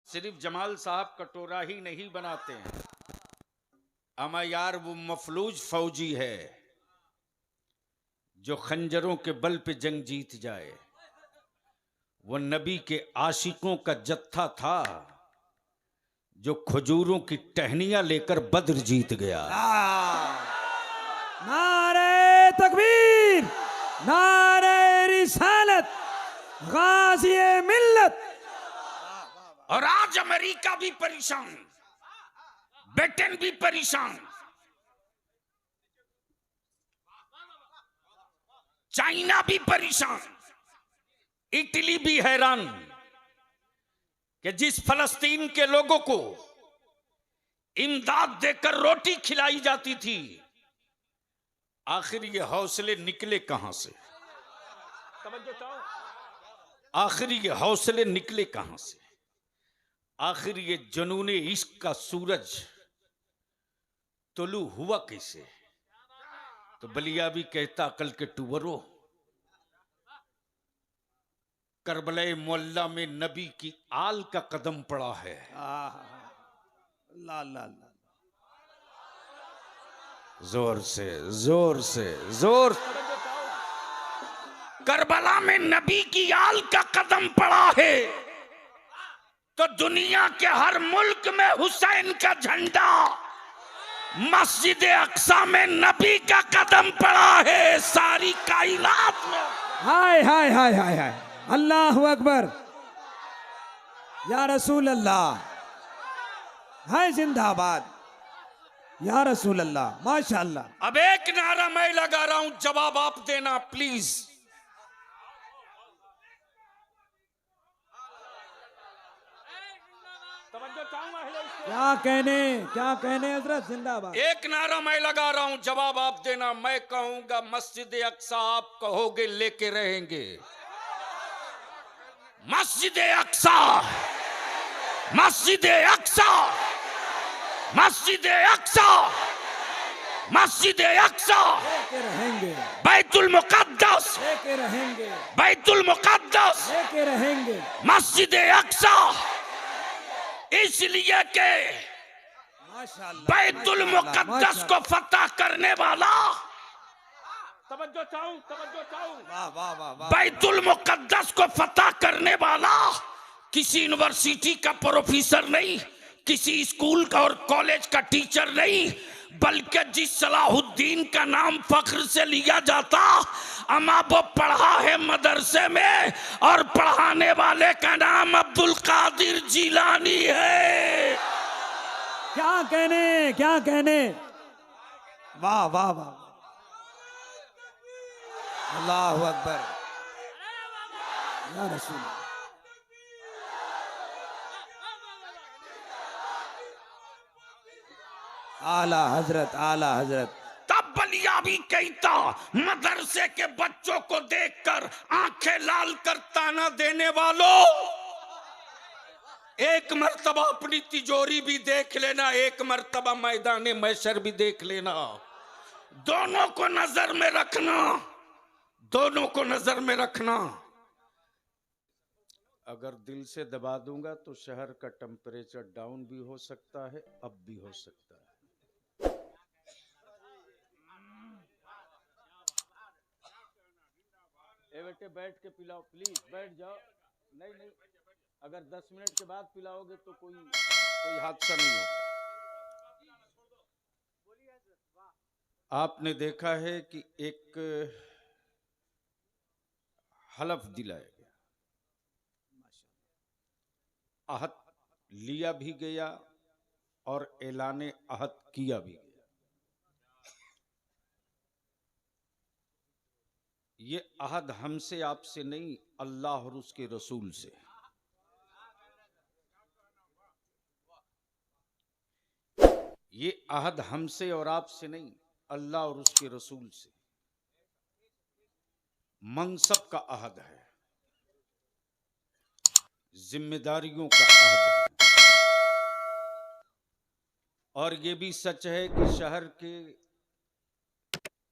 सिर्फ जमाल साहब कटोरा ही नहीं बनाते हैं, अमा यार वो मफलूज फौजी है जो खंजरों के बल पे जंग जीत जाए। वो नबी के आशिकों का जत्था था जो खजूरों की टहनियां लेकर बद्र जीत गया। नारे तकबीर, नारे रिसालत, गाज़िए मिल्लत। और आज अमेरिका भी परेशान, ब्रिटेन भी परेशान, चाइना भी परेशान, इटली भी हैरान कि जिस फलस्तीन के लोगों को इमदाद देकर रोटी खिलाई जाती थी, आखिर ये हौसले निकले कहां से? आखिर ये हौसले निकले कहां से? आखिर ये जुनूने इश्क का सूरज तुलू हुआ कैसे? तो बलिया भी कहता अकल के टुवरो, करबला मोहल्ला में नबी की आल का कदम पड़ा है। ला ला ला, जोर से जोर से जोर। करबला में नबी की आल का कदम पड़ा है तो दुनिया के हर मुल्क में हुसैन का झंडा, मस्जिद अक्सा में नबी का कदम पड़ा है। सारी कायनात में हाय हाय हाय हाय हाय, अल्लाहु अकबर, या रसूल अल्लाह, हाय जिंदाबाद, या रसूल अल्लाह, माशाअल्लाह। अब एक नारा मैं लगा रहा हूं, जवाब आप देना प्लीज। क्या कहने हजरत, जिंदाबाद। एक नारा मैं लगा रहा हूं, जवाब आप देना। मैं कहूंगा मस्जिद अक्सा, आप कहोगे लेके रहेंगे। मस्जिद अक्सा, मस्जिद अक्सा, मस्जिद अक्सा, मस्जिद अक्सा, लेके रहेंगे, बैतुल मुकद्दस, लेके रहेंगे, बैतुल मुकद्दस, लेके रहेंगे। मस्जिद अक्सा इसलिए के बैतुल मुकद्दस को फतह करने वाला, तवज्जो चाहूं, वाह वाह वाह वाह, बैतुल मुकद्दस को फतह करने वाला किसी यूनिवर्सिटी का प्रोफेसर नहीं, किसी स्कूल का और कॉलेज का टीचर नहीं, बल्कि जिस सलाहुद्दीन का नाम फख्र से लिया जाता, अमा वो पढ़ा है मदरसे में और पढ़ाने वाले का नाम अब्दुल कादिर जिलानी है। क्या कहने, क्या कहने, वाह वाह वाह, अल्लाहु अकबर, या रसूल। आला हजरत, आला हजरत। तब बलिया भी कहता, मदरसे के बच्चों को देखकर आंखें लाल कर ताना देने वालों, एक मर्तबा अपनी तिजोरी भी देख लेना, एक मर्तबा मैदान महशर भी देख लेना। दोनों को नजर में रखना, दोनों को नजर में रखना। अगर दिल से दबा दूंगा तो शहर का टेम्परेचर डाउन भी हो सकता है, अप भी हो सकता है। ए बेटे बैठ के पिलाओ प्लीज, बैठ जाओ। नहीं नहीं, अगर 10 मिनट के बाद पिलाओगे तो कोई हादसा नहीं होगा। आपने देखा है कि एक हलफ दिलाया गया, अहद लिया भी गया और ऐलाने अहद किया भी गया। ये अहद हमसे आपसे नहीं, अल्लाह और उसके रसूल से। ये अहद हमसे और आपसे नहीं, अल्लाह और उसके रसूल से। मनसब का अहद है, जिम्मेदारियों का अहद है। और ये भी सच है कि शहर के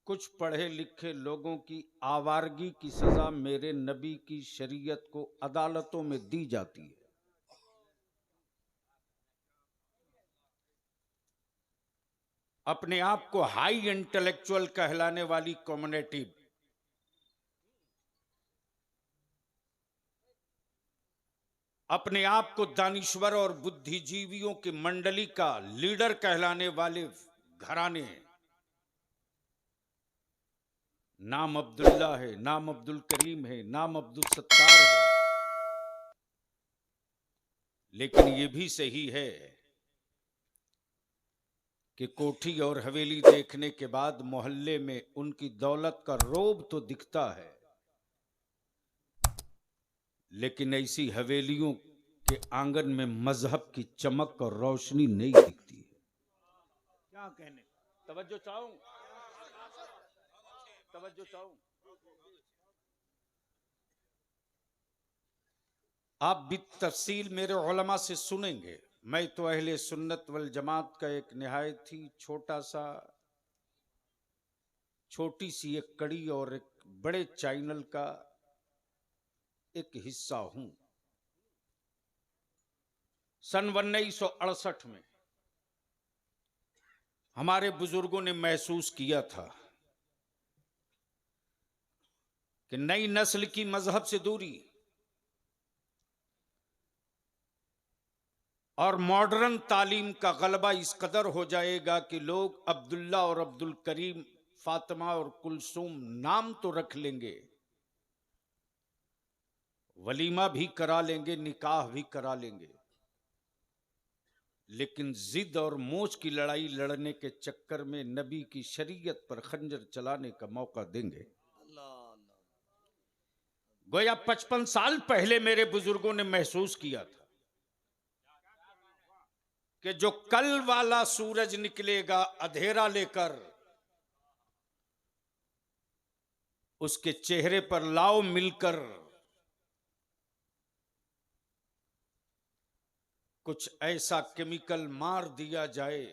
कुछ पढ़े लिखे लोगों की आवारगी की सजा मेरे नबी की शरीयत को अदालतों में दी जाती है। अपने आप को हाई इंटेलेक्चुअल कहलाने वाली कम्युनिटी, अपने आप को दानिश्वर और बुद्धिजीवियों की मंडली का लीडर कहलाने वाले घराने, नाम अब्दुल्ला है, नाम अब्दुल करीम है, नाम अब्दुल सत्तार है, लेकिन ये भी सही है कि कोठी और हवेली देखने के बाद मोहल्ले में उनकी दौलत का रोब तो दिखता है, लेकिन ऐसी हवेलियों के आंगन में मजहब की चमक और रोशनी नहीं दिखती है। क्या कहने, तवज्जो चाहूं, तवज्जो चाहूं। आप भी तफसील मेरे उलमा से सुनेंगे। मैं तो अहले सुन्नत वल जमात का एक निहायत ही छोटी सी एक कड़ी और एक बड़े चैनल का एक हिस्सा हूं। सन 1968 में हमारे बुजुर्गों ने महसूस किया था कि नई नस्ल की मजहब से दूरी और मॉडर्न तालीम का गलबा इस कदर हो जाएगा कि लोग अब्दुल्ला और अब्दुल करीम, फातिमा और कुलसूम नाम तो रख लेंगे, वलीमा भी करा लेंगे, निकाह भी करा लेंगे, लेकिन जिद और मोच की लड़ाई लड़ने के चक्कर में नबी की शरीयत पर खंजर चलाने का मौका देंगे। गोया 55 साल पहले मेरे बुजुर्गों ने महसूस किया था कि जो कल वाला सूरज निकलेगा अंधेरा लेकर, उसके चेहरे पर लाओ मिलकर कुछ ऐसा केमिकल मार दिया जाए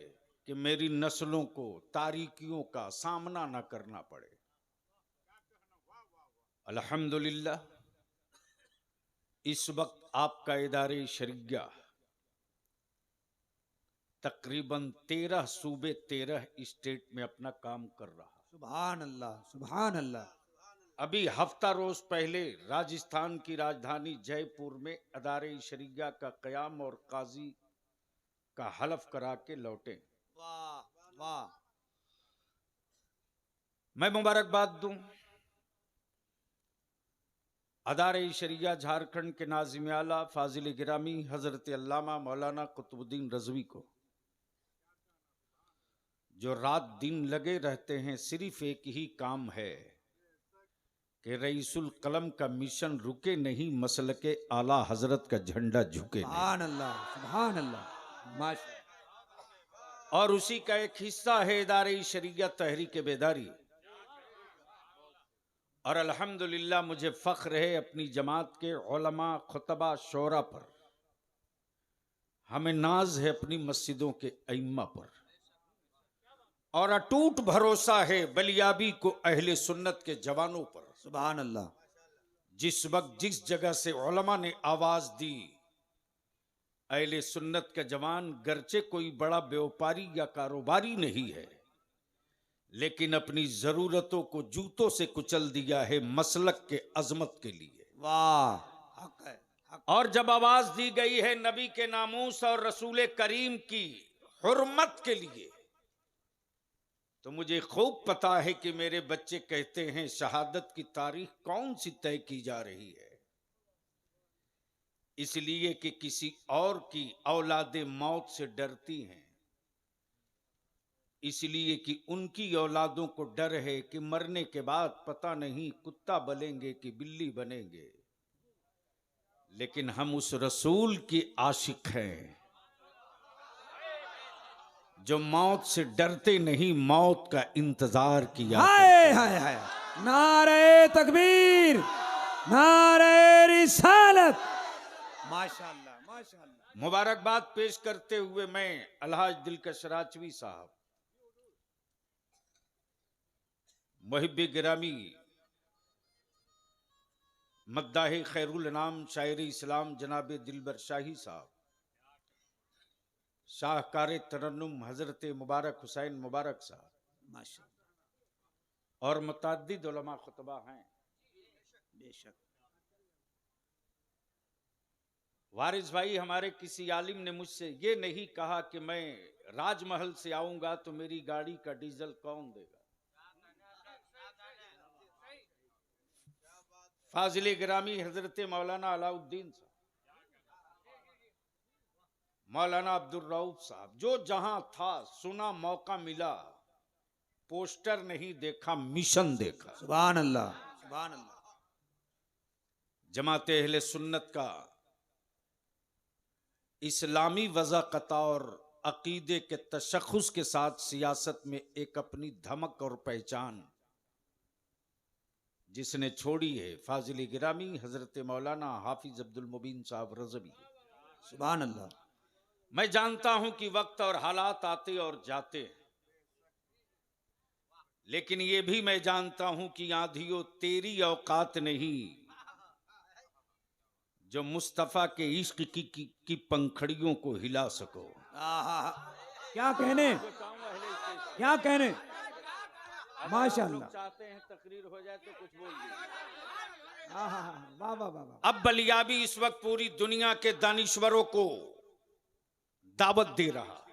कि मेरी नस्लों को तारीकियों का सामना ना करना पड़े। अल्हम्दुलिल्लाह इस वक्त आपका इदारे शरिया तकरीबन 13 सूबे 13 स्टेट में अपना काम कर रहा। सुभान अल्लाह, सुभान अल्लाह। अभी हफ्ता रोज पहले राजस्थान की राजधानी जयपुर में अदारे शरिया का कयाम और काजी का हलफ करा के लौटे। वाह वाह। मैं मुबारकबाद दूं अदारे शरिया झारखंड के नाज़िम आला फाजिल गिरामी हजरत अल्लामा मौलाना कुतुबुद्दीन रज़वी को, जो रात दिन लगे रहते हैं। सिर्फ एक ही काम है कि रईसुल कलम का मिशन रुके नहीं, मसलके आला हजरत का झंडा झुके नहीं। सुभान अल्लाह, सुभान अल्लाह, माशा। और उसी का एक हिस्सा है इदारे शरिया तहरीक बेदारी। और अल्हम्दुलिल्लाह मुझे फख्र है अपनी जमात के उलमा, खुतबा, शोरा पर। हमें नाज है अपनी मस्जिदों के अइम्मा पर, और अटूट भरोसा है बलियाबी को अहले सुन्नत के जवानों पर। सुभान अल्लाह। जिस वक्त जिस जगह से उलमा ने आवाज दी, अहले सुन्नत का जवान गरचे कोई बड़ा व्यापारी या कारोबारी नहीं है, लेकिन अपनी जरूरतों को जूतों से कुचल दिया है मसलक के अजमत के लिए। वाह, हक है, हक। और जब आवाज दी गई है नबी के नामूस और रसूल करीम की हुर्मत के लिए, तो मुझे खूब पता है कि मेरे बच्चे कहते हैं शहादत की तारीख कौन सी तय की जा रही है। इसलिए कि किसी और की औलादे मौत से डरती हैं, इसलिए कि उनकी औलादों को डर है कि मरने के बाद पता नहीं कुत्ता बनेंगे कि बिल्ली बनेंगे। लेकिन हम उस रसूल की आशिक हैं जो मौत से डरते नहीं, मौत का इंतजार किया। हाय हाय हाय। नारे तकबीर, नारे रिसालत। माशाअल्लाह, माशाअल्लाह। मुबारकबाद पेश करते हुए मैं अलहाज दिलकश राजवी साहब, मुहिब्बे गिरामी, मद्दाहे खैरुल नाम शायर इस्लाम जनाब दिलबर शाही साहब, शाहकार तरन्नुम हजरत मुबारक हुसैन मुबारक साहब माशाल्लाह। और मुतअद्दिद उलमा खुतबा हैं। बेशक। वारिस भाई, हमारे किसी आलिम ने मुझसे ये नहीं कहा कि मैं राजमहल से आऊंगा तो मेरी गाड़ी का डीजल कौन देगा। फाजिल गिरामी हजरत मौलाना अलाउद्दीन साहब, मौलाना अब्दुल रऊफ साहब, जो जहां था सुना, मौका मिला, पोस्टर नहीं देखा, मिशन देखा। सुभान अल्लाह, सुभान अल्लाह। जमात अहले सुन्नत का इस्लामी वज़ाक़ता और अकीदे के तशख़्ख़ुस के साथ सियासत में एक अपनी धमक और पहचान जिसने छोड़ी है, फाजिल गिरामी हजरत मौलाना हाफिज अब्दुल मुबीन साहब रज़वी। सुभान अल्लाह। मैं जानता हूं कि वक्त और हालात आते और जाते हैं, लेकिन ये भी मैं जानता हूं कि आंधियों तेरी औकात नहीं जो मुस्तफा के इश्क की पंखड़ियों को हिला सको। क्या कहने, क्या कहने। माशाल्लाह। चाहते हैं तकरीर हो जाए तो कुछ बोल दीजिए। वाह वाह वाह वाह। अब बलियाबी इस वक्त पूरी दुनिया के दानिश्वरों को दावत दे रहा।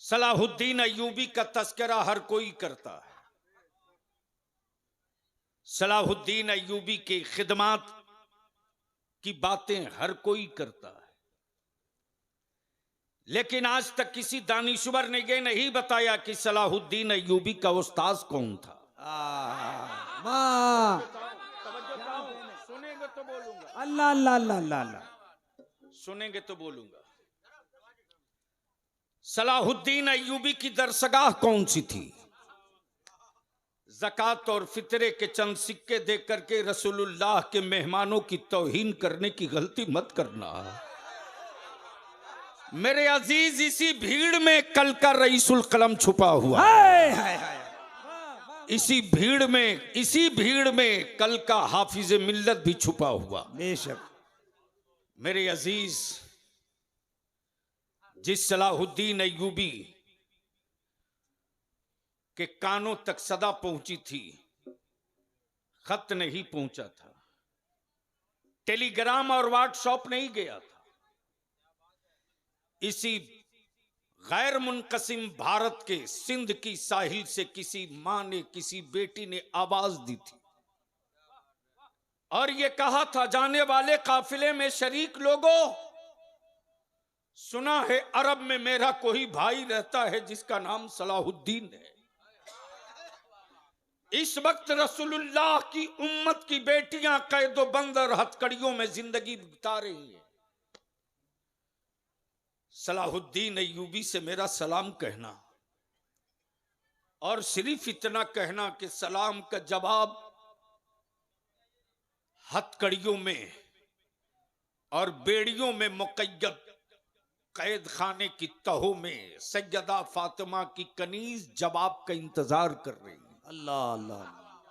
सलाहुद्दीन अय्यूबी का तस्करा हर कोई करता है। सलाहुद्दीन अय्यूबी की खिदमत की बातें हर कोई करता है, लेकिन आज तक किसी दानिश्वर ने यह नहीं बताया कि सलाहुद्दीन अय्यूबी का उस्ताद कौन था। सुनेंगे तो बोलूंगा। अल्लाह अल्लाह अल्लाह अल्लाह। सुनेंगे तो बोलूंगा। सलाहुद्दीन अय्यूबी की दरसगाह कौन सी थी? ज़कात और फितरे के चंद सिक्के दे करके रसूलुल्लाह के मेहमानों की तौहीन करने की गलती मत करना मेरे अजीज। इसी भीड़ में कल का रईसुल कलम छुपा हुआ। इसी भीड़ में कल का हाफिज मिल्लत भी छुपा हुआ। बेशक। मेरे अजीज, जिस सलाहुद्दीन अय्यूबी के कानों तक सदा पहुंची थी, खत नहीं पहुंचा था, टेलीग्राम और व्हाट्सएप नहीं गया था, इसी गैर मुनकसिम भारत के सिंध की साहिल से किसी मां ने, किसी बेटी ने आवाज दी थी और ये कहा था, जाने वाले काफिले में शरीक लोगों, सुना है अरब में मेरा कोई भाई रहता है जिसका नाम सलाहुद्दीन है। इस वक्त रसूलुल्लाह की उम्मत की बेटियां कैदो बंद और हथकड़ियों में जिंदगी बिता रही हैं। सलाहुद्दीन अय्यूबी से मेरा सलाम कहना, और सिर्फ इतना कहना कि सलाम का जवाब हथकड़ियों में और बेड़ियों में मुक़य्यद कैद खाने की तहों में सैयदा फातिमा की कनीज जवाब का इंतजार कर रही है। अल्लाह अल्लाह।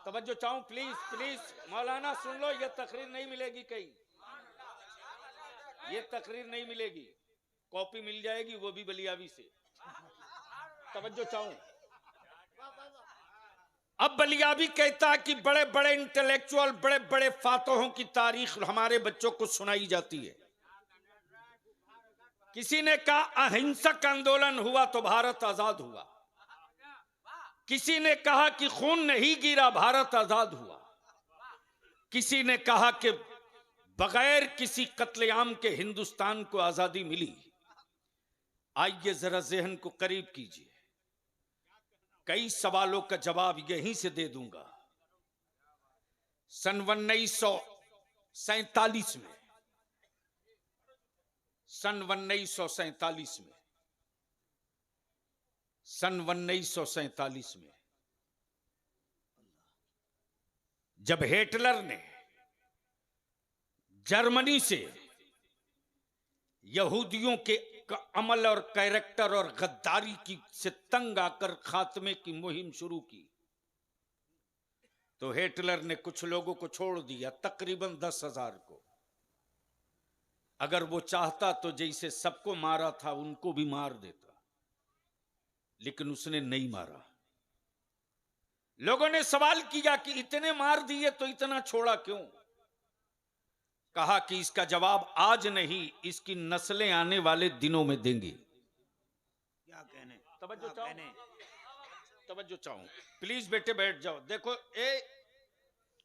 तवज्जो चाहूं, प्लीज प्लीज मौलाना सुन लो, ये तकरीर नहीं मिलेगी कहीं, ये तकरीर नहीं मिलेगी, कॉपी मिल जाएगी वो भी बलियाबी से। तवज्जो चाहूं। अब बलियाबी कहता है कि बड़े बड़े इंटेलेक्चुअल, बड़े बड़े फातहों की तारीख हमारे बच्चों को सुनाई जाती है। किसी ने कहा अहिंसक आंदोलन हुआ तो भारत आजाद हुआ, किसी ने कहा कि खून नहीं गिरा भारत आजाद हुआ, किसी ने कहा कि बगैर किसी कत्लेआम के हिंदुस्तान को आजादी मिली। आइए जरा जहन को करीब कीजिए, कई सवालों का जवाब यहीं से दे दूंगा। सन 1947 में, सन 1947 में जब हिटलर ने जर्मनी से यहूदियों के अमल और कैरेक्टर और गद्दारी की से तंग आकर खात्मे की मुहिम शुरू की, तो हिटलर ने कुछ लोगों को छोड़ दिया, तकरीबन 10,000 को, अगर वो चाहता तो जैसे सबको मारा था उनको भी मार देता, लेकिन उसने नहीं मारा। लोगों ने सवाल किया कि इतने मार दिए तो इतना छोड़ा क्यों? कहा कि इसका जवाब आज नहीं, इसकी नस्लें आने वाले दिनों में देंगी। क्या कहने, तवज्जो क्या चाहो, कहने? तवज्जो चाहूं, प्लीज बेटे बैठ जाओ। देखो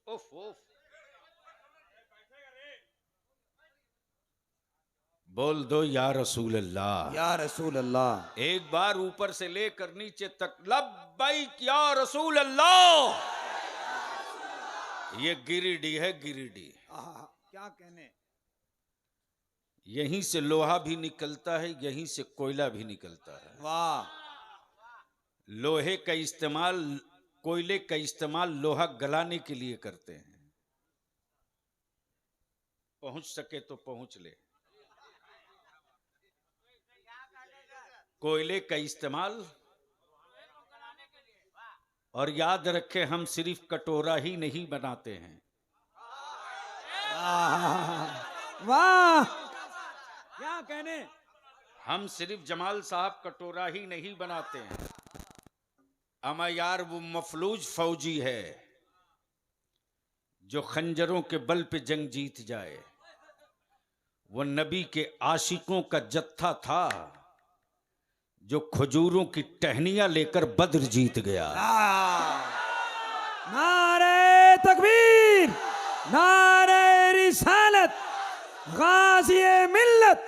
उफ उफ, बोल दो या रसूल अल्लाह, या रसूल अल्लाह। एक बार ऊपर से लेकर नीचे तक लब्बैक या रसूल अल्लाह। ये गिरिडीह है, गिरिडीह। क्या कहने। यहीं से लोहा भी निकलता है, यहीं से कोयला भी निकलता है। वाह। लोहे का इस्तेमाल, कोयले का इस्तेमाल लोहा गलाने के लिए करते हैं। पहुंच सके तो पहुंच ले। कोयले का इस्तेमाल, और याद रखें हम सिर्फ कटोरा ही नहीं बनाते हैं। वाह, क्या कहने। हम सिर्फ जमाल साहब कटोरा ही नहीं बनाते हैं। अमा यार वो मफलूज फौजी है जो खंजरों के बल पे जंग जीत जाए। वो नबी के आशिकों का जत्था था जो खजूरों की टहनियां लेकर बद्र जीत गया। नारे तकबीर, नारे रिसालत, गाज़ी मिल्लत।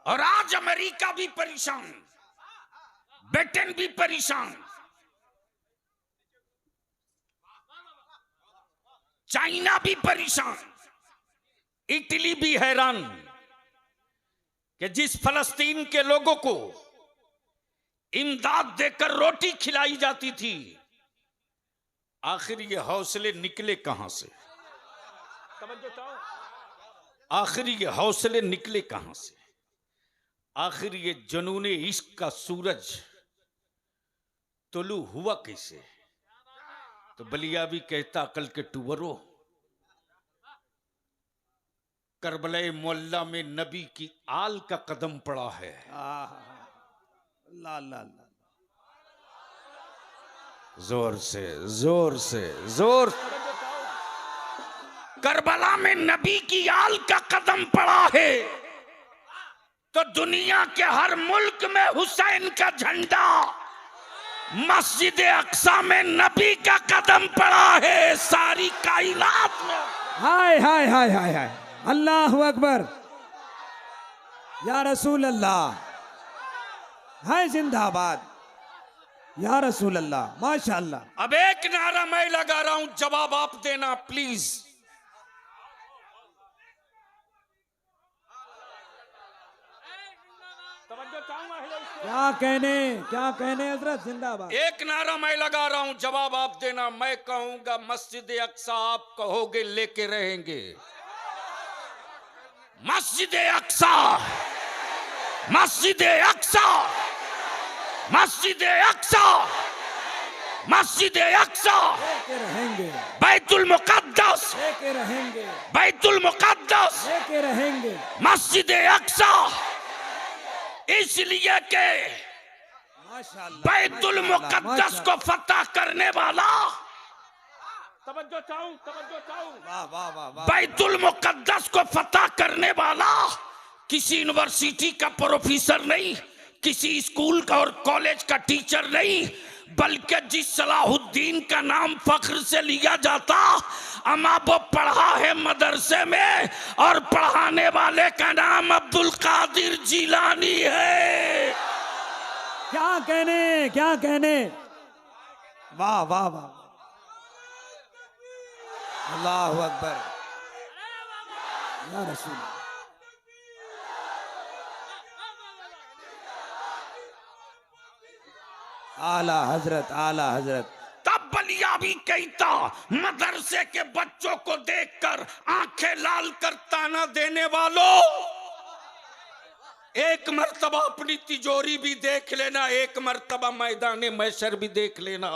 और आज अमेरिका भी परेशान, ब्रिटेन भी परेशान, चाइना भी परेशान, इटली भी हैरान कि जिस फलस्तीन के लोगों को इमदाद देकर रोटी खिलाई जाती थी, आखिर ये हौसले निकले कहां से? आखिर ये हौसले निकले कहां से? आखिर ये जुनूने इश्क का सूरज तुलू हुआ कैसे? तो बलिया भी कहता अकल के टुवरो, करबला मोहल्ला में नबी की आल का कदम पड़ा है। ला ला ला, जोर से जोर से जोर। करबला में नबी की आल का कदम पड़ा है तो दुनिया के हर मुल्क में हुसैन का झंडा, मस्जिद अक्सा में नबी का कदम पड़ा है। सारी कायनात में हाय हाय हाय हाय हाय, अल्लाहु अकबर, या रसूल अल्लाह, हाय जिंदाबाद, या रसूल अल्लाह, माशाअल्लाह। अब एक नारा मैं लगा रहा हूं, जवाब आप देना प्लीज। क्या कहने, क्या कहने हजरत, जिंदाबाद। एक नारा मैं लगा रहा हूं, जवाब आप देना। मैं कहूंगा मस्जिद अक्सा, आप कहोगे लेके रहेंगे। मस्जिद अक्सा, मस्जिद अक्सा, मस्जिद अक्सा, मस्जिद अक्सा, लेके रहेंगे, बैतुल मुकद्दस, लेके रहेंगे, बैतुल मुकद्दस, लेके रहेंगे। मस्जिद अक्सा इसलिए के माशाअल्लाह, बैतुल माशाअल्लाह, मुकद्दस को फतह करने वाला, तवज्जो चाहूं, तवज्जो चाहूं। वाह वाह वाह वाह। बैतुल मुकद्दस को फतह करने वाला किसी यूनिवर्सिटी का प्रोफेसर नहीं, किसी स्कूल का और कॉलेज का टीचर नहीं, बल्कि जिस सलाहुद्दीन का नाम फख्र से लिया जाता, अमा वो पढ़ा है मदरसे में और पढ़ाने वाले का नाम अब्दुल कादिर जिलानी है। क्या कहने, क्या कहने। वाह वाह वाह, अल्लाहु अकबर, या रसूल। आला हजरत, आला हजरत। तब बलिया भी कहता, मदरसे के बच्चों को देखकर आंखें लाल कर ताना देने वालों, एक मर्तबा अपनी तिजोरी भी देख लेना, एक मर्तबा मैदान महशर भी देख लेना।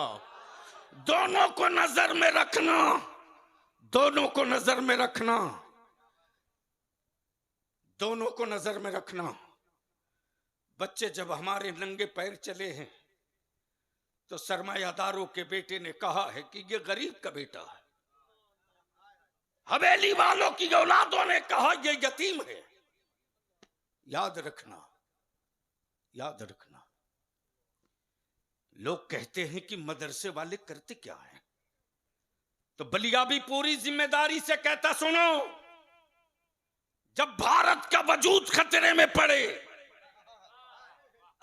दोनों को नजर में रखना, दोनों को नजर में रखना। दोनों को नजर में रखना। बच्चे जब हमारे नंगे पैर चले हैं तो सरमायादारों के बेटे ने कहा है कि ये गरीब का बेटा है, हवेली वालों की औलादों ने कहा ये यतीम है। याद रखना, याद रखना। लोग कहते हैं कि मदरसे वाले करते क्या है, तो बलिया भी पूरी जिम्मेदारी से कहता, सुनो, जब भारत का वजूद खतरे में पड़े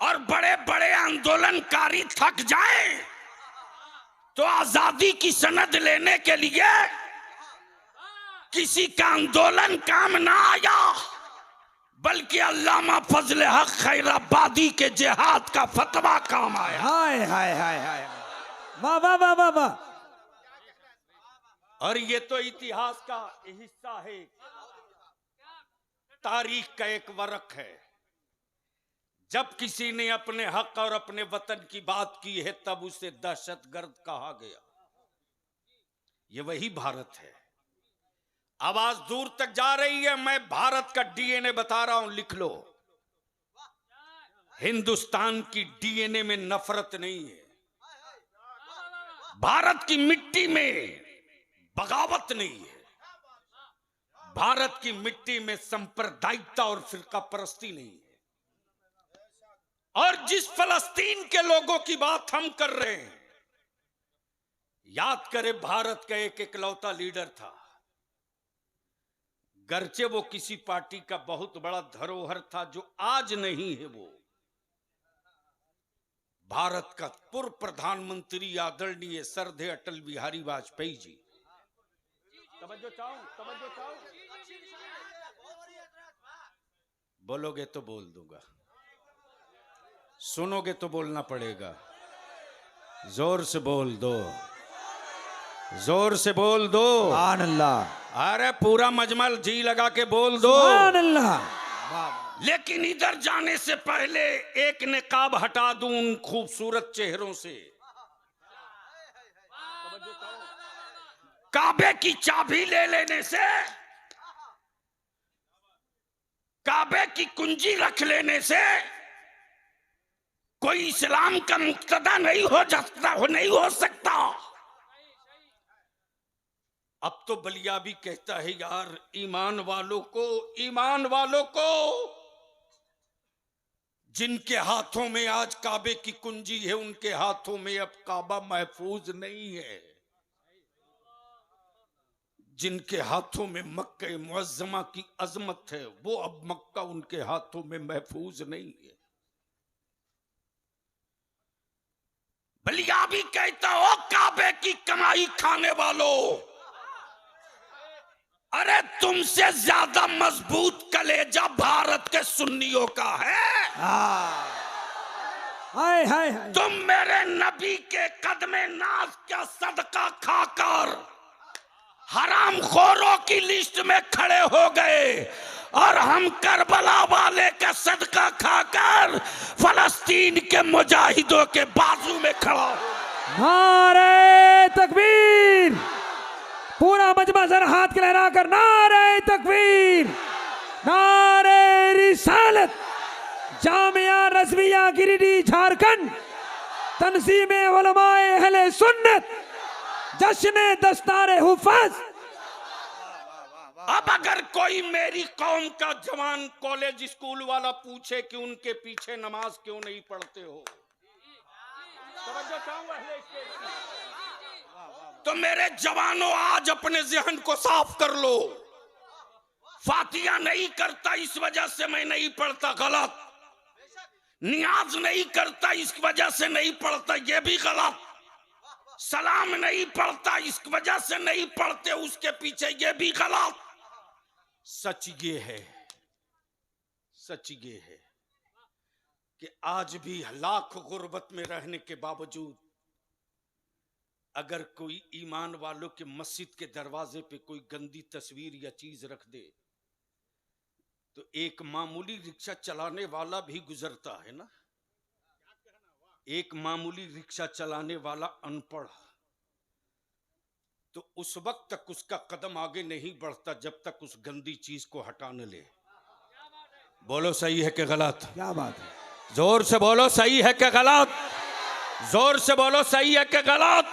और बड़े बड़े आंदोलनकारी थक जाएं, तो आजादी की सनद लेने के लिए किसी का आंदोलन काम ना आया, बल्कि अल्लामा फजल हक खैराबादी के जिहाद का फतवा काम आया। हाय हाय हाय हाय, वाह वाह वाह वाह वाह। और ये तो इतिहास का हिस्सा है, तारीख का एक वर्क है। जब किसी ने अपने हक और अपने वतन की बात की है तब उसे दहशतगर्द कहा गया। ये वही भारत है। आवाज दूर तक जा रही है। मैं भारत का डीएनए बता रहा हूं, लिख लो। हिंदुस्तान की डीएनए में नफरत नहीं है, भारत की मिट्टी में बगावत नहीं है, भारत की मिट्टी में सांप्रदायिकता और फिरका परस्ती नहीं है। और जिस फलस्तीन के लोगों की बात हम कर रहे हैं, याद करें, भारत का एक इकलौता लीडर था। गर्चे वो किसी पार्टी का बहुत बड़ा धरोहर था, जो आज नहीं है। वो भारत का पूर्व प्रधानमंत्री आदरणीय श्रद्धेय अटल बिहारी वाजपेयी जी। तवज्जो चाहो, तवज्जो चाहो। बोलोगे तो बोल दूंगा, सुनोगे तो बोलना पड़ेगा। जोर से बोल दो, जोर से बोल दो। सुभान अल्लाह। अरे पूरा मजमल जी लगा के बोल दो। सुभान अल्लाह। लेकिन इधर जाने से पहले एक निकाब हटा दूं उन खूबसूरत चेहरों से। काबे की चाबी ले लेने से, काबे की कुंजी रख लेने से कोई इस्लाम का मुक्तदा नहीं हो सकता। अब तो बलिया भी कहता है, यार ईमान वालों को, ईमान वालों को, जिनके हाथों में आज काबे की कुंजी है, उनके हाथों में अब काबा महफूज नहीं है। जिनके हाथों में मक्का मुअज्जमा की अजमत है, वो अब मक्का उनके हाथों में महफूज नहीं है। बलिया भी कहता हो, काबे की कमाई खाने वालों, अरे तुमसे ज्यादा मजबूत कलेजा भारत के सुन्नियों का है। हाय हाय हाय। तुम मेरे नबी के कदमे नाज का सदका खाकर हराम खोरों की लिस्ट में खड़े हो गए, और हम करबला वाले का सदका खाकर फलस्तीन के मुजाहिदों के बाजू में खड़ा हो। नारे तकबीर। पूरा मजमा जरा हाथ के लहरा कर नारे तकबीर, नारे रिसालत। जामिया रज़विया गिरिडीह झारखंड, तंजीमे उलमाए अहले सुन्नत, जश्न दस्तारे हुफ़ाज़। अब अगर कोई मेरी कौम का जवान कॉलेज स्कूल वाला पूछे कि उनके पीछे नमाज क्यों नहीं पढ़ते हो, तो मेरे जवानों आज अपने जहन को साफ कर लो। फातिहा नहीं करता इस वजह से मैं नहीं पढ़ता, गलत। नियाज नहीं करता इस वजह से नहीं पढ़ता, ये भी गलत। सलाम नहीं पढ़ता इस वजह से नहीं पढ़ते, उसके पीछे ये भी गलत। सच ये है, सच ये है कि आज भी लाख गुर्बत में रहने के बावजूद अगर कोई ईमान वालों के मस्जिद के दरवाजे पे कोई गंदी तस्वीर या चीज रख दे, तो एक मामूली रिक्शा चलाने वाला भी गुजरता है ना, एक मामूली रिक्शा चलाने वाला अनपढ़, तो उस वक्त तक उसका कदम आगे नहीं बढ़ता जब तक उस गंदी चीज को हटा न ले। बोलो सही है कि गलत? क्या बात है। जोर से बोलो, सही है कि गलत? जोर से बोलो, सही है कि गलत?